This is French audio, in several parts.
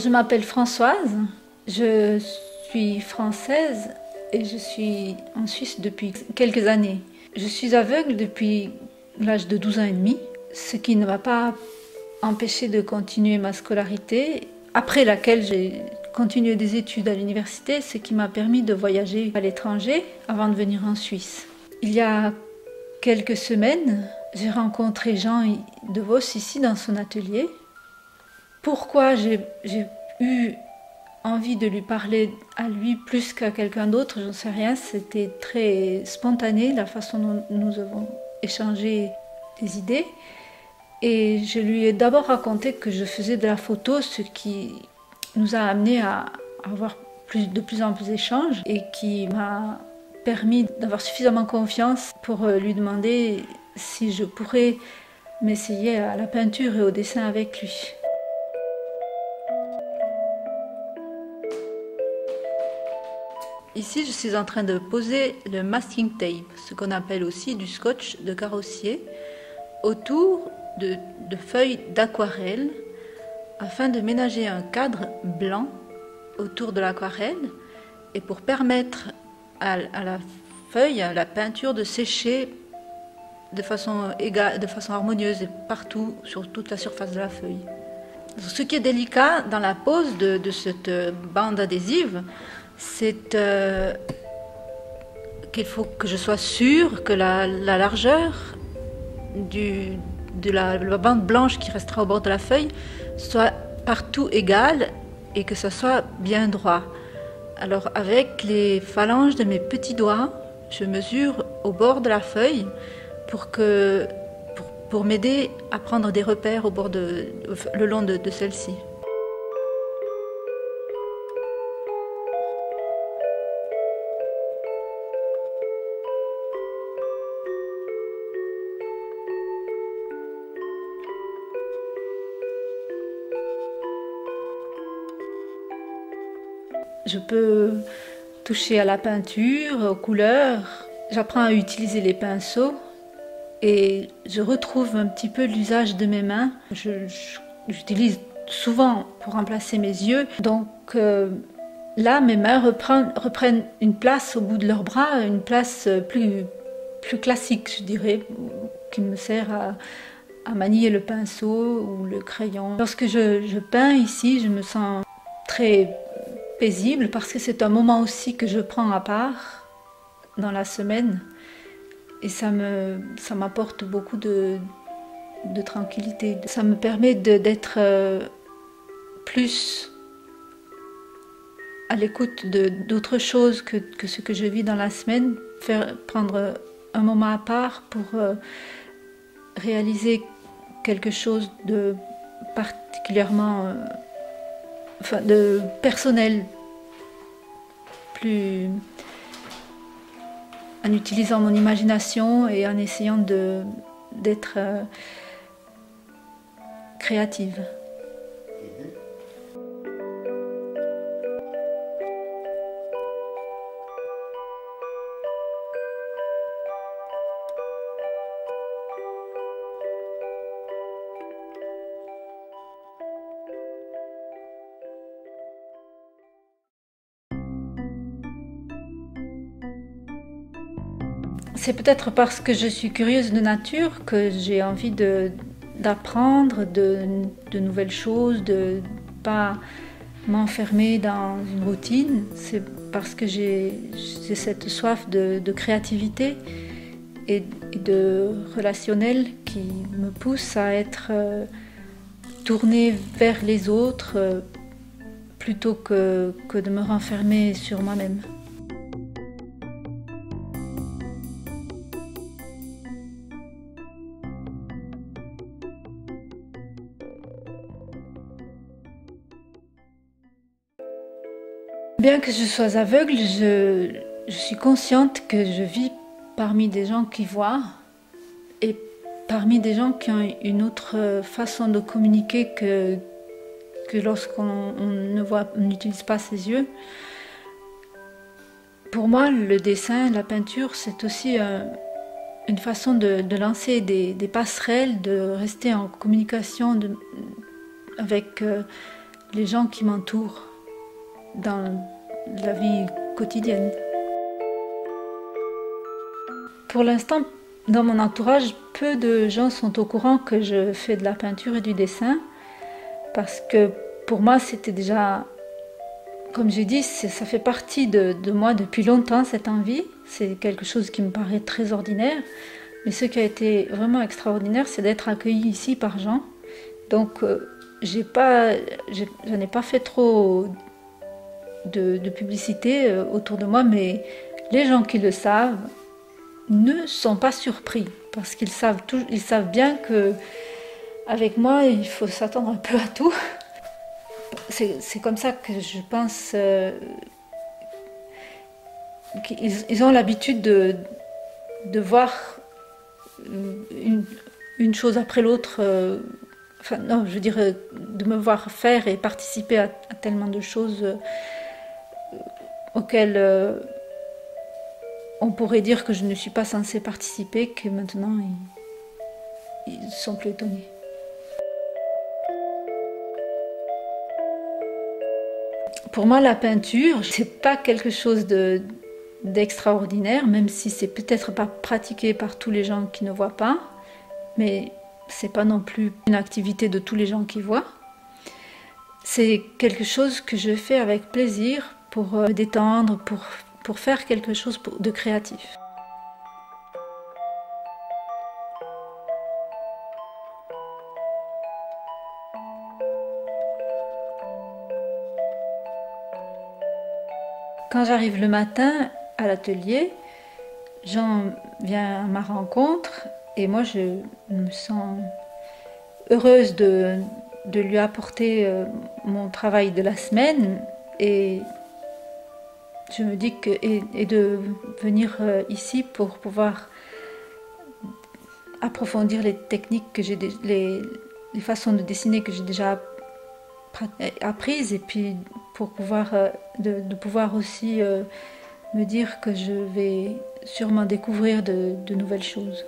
Je m'appelle Françoise, je suis française et je suis en Suisse depuis quelques années. Je suis aveugle depuis l'âge de 12 ans et demi, ce qui ne m'a pas empêché de continuer ma scolarité, après laquelle j'ai continué des études à l'université, ce qui m'a permis de voyager à l'étranger avant de venir en Suisse. Il y a quelques semaines, j'ai rencontré Jean de Vos ici dans son atelier. Pourquoi j'ai eu envie de lui parler à lui plus qu'à quelqu'un d'autre, j'en sais rien. C'était très spontané la façon dont nous avons échangé des idées. Et je lui ai d'abord raconté que je faisais de la photo, ce qui nous a amené à avoir de plus en plus d'échanges et qui m'a permis d'avoir suffisamment confiance pour lui demander si je pourrais m'essayer à la peinture et au dessin avec lui. Ici, je suis en train de poser le masking tape, ce qu'on appelle aussi du scotch de carrossier, autour de feuilles d'aquarelle, afin de ménager un cadre blanc autour de l'aquarelle et pour permettre à la feuille, à la peinture, de sécher de façon égale, de façon harmonieuse et partout, sur toute la surface de la feuille. Ce qui est délicat dans la pose de cette bande adhésive, c'est qu'il faut que je sois sûre que la largeur de la bande blanche qui restera au bord de la feuille soit partout égale et que ça soit bien droit. Alors avec les phalanges de mes petits doigts, je mesure au bord de la feuille pour m'aider à prendre des repères le long de celle-ci. Je peux toucher à la peinture, aux couleurs. J'apprends à utiliser les pinceaux et je retrouve un petit peu l'usage de mes mains. J'utilise souvent pour remplacer mes yeux. Donc là, mes mains reprennent une place au bout de leurs bras, une place plus classique, je dirais, qui me sert à manier le pinceau ou le crayon. Lorsque je peins ici, je me sens très paisible parce que c'est un moment aussi que je prends à part dans la semaine et ça m'apporte beaucoup de tranquillité. Ça me permet d'être plus à l'écoute d'autres choses que ce que je vis dans la semaine, prendre un moment à part pour réaliser quelque chose de particulièrement de personnel, en utilisant mon imagination et en essayant d'être créative. C'est peut-être parce que je suis curieuse de nature que j'ai envie d'apprendre de nouvelles choses, de ne pas m'enfermer dans une routine. C'est parce que j'ai cette soif de créativité et de relationnel qui me pousse à être tournée vers les autres plutôt que de me renfermer sur moi-même. Bien que je sois aveugle, je suis consciente que je vis parmi des gens qui voient et parmi des gens qui ont une autre façon de communiquer que lorsqu'on n'utilise pas ses yeux. Pour moi, le dessin, la peinture, c'est aussi une façon de lancer des passerelles, de rester en communication avec les gens qui m'entourent dans la vie quotidienne. Pour l'instant, dans mon entourage, peu de gens sont au courant que je fais de la peinture et du dessin, parce que pour moi, c'était déjà, comme j'ai dit, ça fait partie de moi depuis longtemps, cette envie. C'est quelque chose qui me paraît très ordinaire, mais ce qui a été vraiment extraordinaire, c'est d'être accueillie ici par Jean. Donc, j'en ai pas fait trop de publicité autour de moi, mais les gens qui le savent ne sont pas surpris, parce qu'ils savent bien que avec moi, il faut s'attendre un peu à tout. C'est comme ça que je pense qu'ils ont l'habitude de voir une chose après l'autre. Enfin, non, je veux dire, de me voir faire et participer à tellement de choses auxquelles on pourrait dire que je ne suis pas censée participer, que maintenant ils sont plus étonnés. Pour moi, la peinture, c'est pas quelque chose d'extraordinaire, même si c'est peut-être pas pratiqué par tous les gens qui ne voient pas, mais c'est pas non plus une activité de tous les gens qui voient. C'est quelque chose que je fais avec plaisir pour me détendre, pour faire quelque chose de créatif. Quand j'arrive le matin à l'atelier, Jean vient à ma rencontre et moi je me sens heureuse de lui apporter mon travail de la semaine et je me dis et de venir ici pour pouvoir approfondir les techniques que les façons de dessiner que j'ai déjà apprises et puis pour pouvoir de pouvoir aussi me dire que je vais sûrement découvrir de nouvelles choses.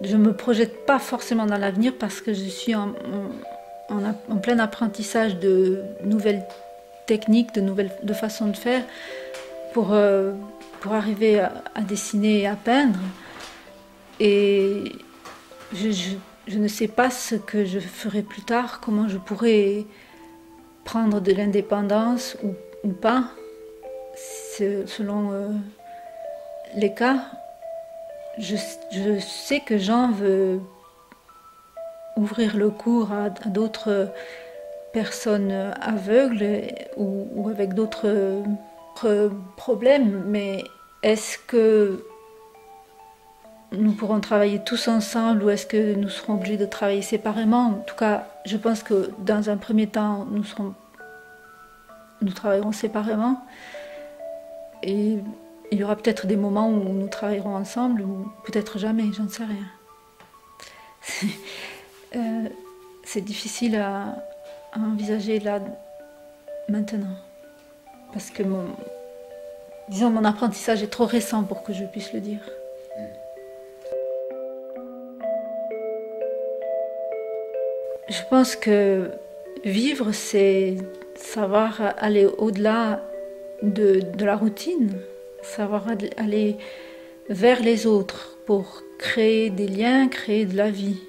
Je ne me projette pas forcément dans l'avenir parce que je suis en plein apprentissage de nouvelles techniques, de façons de faire pour arriver à dessiner et à peindre. Et je ne sais pas ce que je ferai plus tard, comment je pourrai prendre de l'indépendance ou pas, selon les cas. Je sais que Jean veut ouvrir le cours à d'autres personnes aveugles ou avec d'autres problèmes, mais est-ce que nous pourrons travailler tous ensemble ou est-ce que nous serons obligés de travailler séparément? En tout cas, je pense que dans un premier temps, nous travaillerons séparément et il y aura peut-être des moments où nous travaillerons ensemble ou peut-être jamais, j'en ne sais rien. C'est difficile à envisager là, maintenant. Parce que mon apprentissage est trop récent pour que je puisse le dire. Je pense que vivre, c'est savoir aller au-delà de la routine. Savoir aller vers les autres pour créer des liens, créer de la vie.